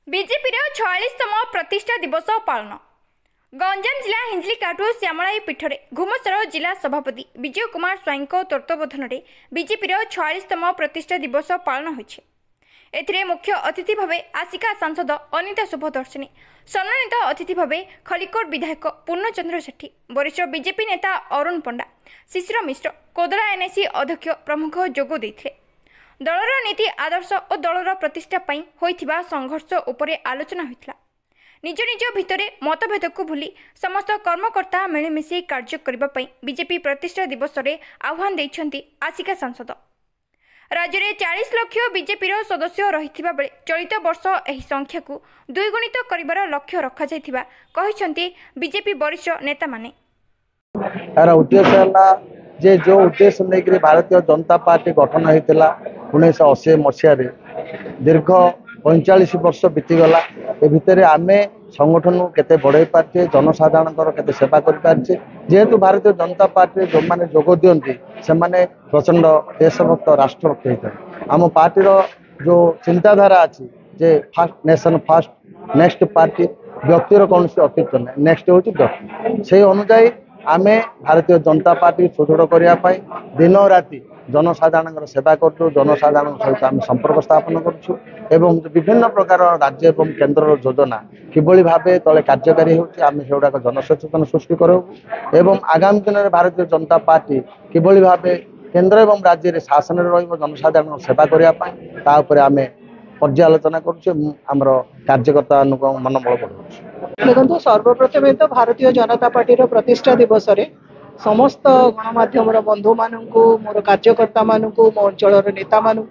BJP 46तम प्रतिष्ठा दिवस पालन गंजाम जिला हिंजलिकाठू श्यामलाई पीठरे घुमसर जिला सभापति विजय कुमार स्वाईं तत्वावधान में बीजेपी 46तम प्रतिष्ठा दिवस पालन होइछे। एथिरे मुख्य अतिथि भावे आसिका सांसद अनिता शुभदर्शिनी, सम्मानित अतिथि भावे खलिकोट विधायक पूर्णचंद्र सेठी, वरिष्ठ बीजेपी नेता अरुण पंडा, शिशिर मिश्र, कोदरा एनएसी अध्यक्ष प्रमुख जोग देथिले। दलर नीति आदर्श और दलर प्रतिष्ठा पई होइथिबा संघर्ष उपरे आलोचना होइतला। निज निज भितरे मतभेद को भूली समस्त कर्मकर्ता मिलिमिशि कार्य करबा पई बीजेपी प्रतिष्ठा दिवस रे आह्वान दैछंती आसिका सांसद। राज्य में 40 लाख बीजेपी सदस्य रहिथिबा बेले चलित वर्ष एही संख्या को द्विगुणित करिवार लक्ष्य रखा जायथिबा कहिसंती बीजेपी वरिष्ठ नेता माने। यार उद्देश्य है जे जो उद्देश्य लेकर भारतीय जनता पार्टी गठन होता 1980 मसीह दीर्घ 45 वर्ष बीतीगला। ए भितर आमे संगठन केते बढ़ाई पार्चे, जनसाधारण केते सेवा कर पार्चे। जेहेतु भारतीय जनता पार्टी जो माने जोग दियंती से माने प्रचंड देशभक्त राष्ट्रभक्त होता है। आम पार्टी जो चिंताधारा अच्छी जे first nation first next party व्यक्तिर कौन अस्तित्व ना नेक्स्ट हूँ व्यक्ति से अनुजाई आमे भारतीय जनता पार्टी सुदृढ़ करने दिन राति जनसाधारण सेवा करूँ, जनसाधारण सहित आम संपर्क स्थापन करूँ एवं विभिन्न प्रकार राज्य एवं केन्द्र योजना किभली भाव तले कार्यकारी होमें सेगुड़ाक जनसचेतन सृष्टि करूँ एवं आगामी दिन में भारतीय जनता पार्टी किभली भाव केन्द्र एवं राज्य शासन जनसाधारण सेवा करने आम पर्यालोचना कर कार्यकर्ता मनोबल बढ़ाऊँ। देखो सर्वप्रथम तो भारतीय जनता पार्टी प्रतिष्ठा दिवस रे समस्त गणमाध्यम बंधु मानू मोर कार्यकर्ता मानू मो अंचल नेता मानू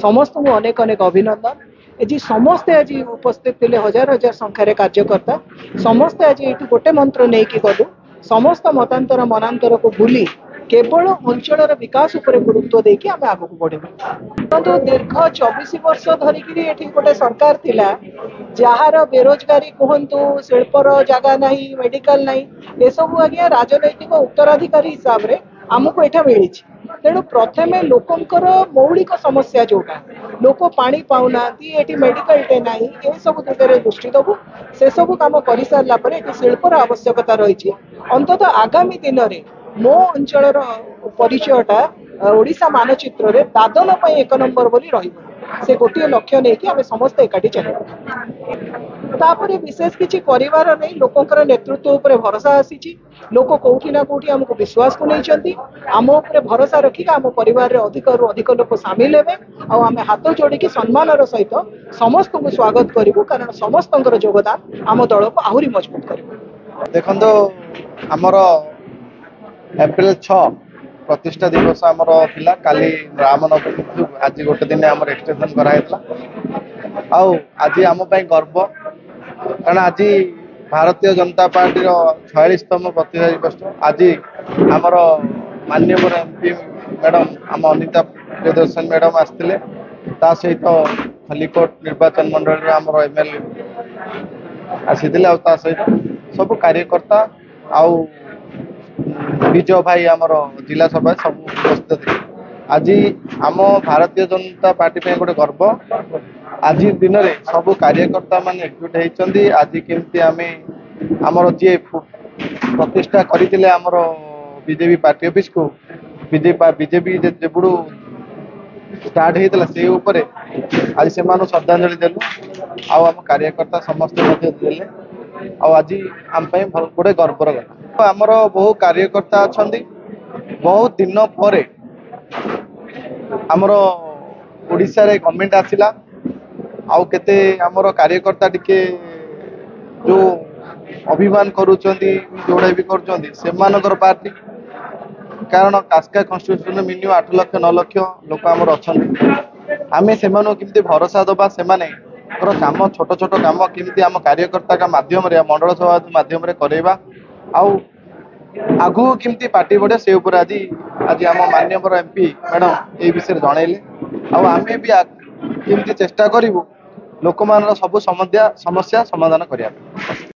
समस्त को अनेक अनेक अभिनंदन। आज समस्ते आज उपस्थित थे हजार हजार संख्यार कार्यकर्ता समस्ते आज ये गोटे मंत्र नहीं कि गलु समस्त मतांतर मनांतर को भूली केवल अंचल विकास उपर गुरुत्व देकी आम आग को बढ़े। तो दीर्घ 24 वर्ष धरिकी ये गोटे सरकार थिला जार बेरोजगारी कहतु शिल्पर जगह नहीं मेडिकल नहीं ये सब आज्ञा राजनैतिक उत्तराधिकारी हिसाब से आमको यहाँ मिली। तेणु प्रथम लोकंकर मौलिक समस्या जोटा लोक पानी पाऊना ये मेडिकल टे ना ये सब दिगरे दृष्टि दबू से सब कम कर सारापर ये शिल्पर आवश्यकता रही। अंततः आगामी दिन में मो अंचल परिचयटा ओडिशा मानचित्र रे दादन एक नंबर बोली रही से गोटे लक्ष्य नहीं कि आम समस्त एकाठी चलिए। विशेष किसी परिवार नहीं लोकंकर नेतृत्व उपर भरोसा आसी लोक कौटी ना कौटी आमको विश्वास को नहीं आम उपर भरोसा रखिक आम परिवार अधिक रु अधिक लोक सामिल हेबे आम हाथ जोड़िकी सम्मान सहित समस्त को स्वागत करूँ कारण समस्त योगदान आम दल को आहरी मजबूत कर। देखो आमर एप्रिल 6 प्रतिष्ठा दिवस आमर थिला काली रामनवमी आज गोटे दिन आम एक्सटेंशन कराइला आज आम गर्व कारण आज भारतीय जनता पार्टी 46तम प्रतिष्ठा दिवस आज आमर माननीय एमपी मैडम आम अनिता प्रियदर्शनी मैडम आसते सहित खलिकोट निर्वाचन मंडल आमर एमएलए आसी सहित सब कार्यकर्ता आउ विजय भाई आमर जिला सभा सब उपस्थित थे। आज आम भारतीय जनता पार्टी पे गोटे गर्व आज दिन में सब कार्यकर्ता माने एकजुट होती आज केमती आमे आमर जी प्रतिष्ठा करते आमर बीजेपी पार्टी ऑफिस को बीजेपी जेबुड़ू स्टार्ट होता से उपरे आज से श्रद्धांजलि देलु आम कार्यकर्ता समस्ते देले आज आम गोटे गर्वर गला। आमर बहु कार्यकर्ता अच्छा बहुत दिन पर आमर ओडिशा रे गवर्नमेंट आसिला आउ केते आमर कार्यकर्ता टिके जो अभिमान करूचंदी जोड़ा भी करूचंदी सेमानकर पार्टी कारण कास्का कन्स्टिट्यूशन मिनिमम 8 लाख 9 लाख लोक आमर अच्छा आमे सेमानो किमती भरोसा दबा सेमाने काम छोट छोट काम किमती आम कार्यकर्ता का माध्यम रे मंडल सभा माध्यम रे करेबा आउ आगु किमती पार्टी बढ़े से उपर आज आज आम माननीय एमपी मैडम ये विषय जनइले आमे भी किमती चेष्टा करूँ लोक मान सब समस्या समाधान करने।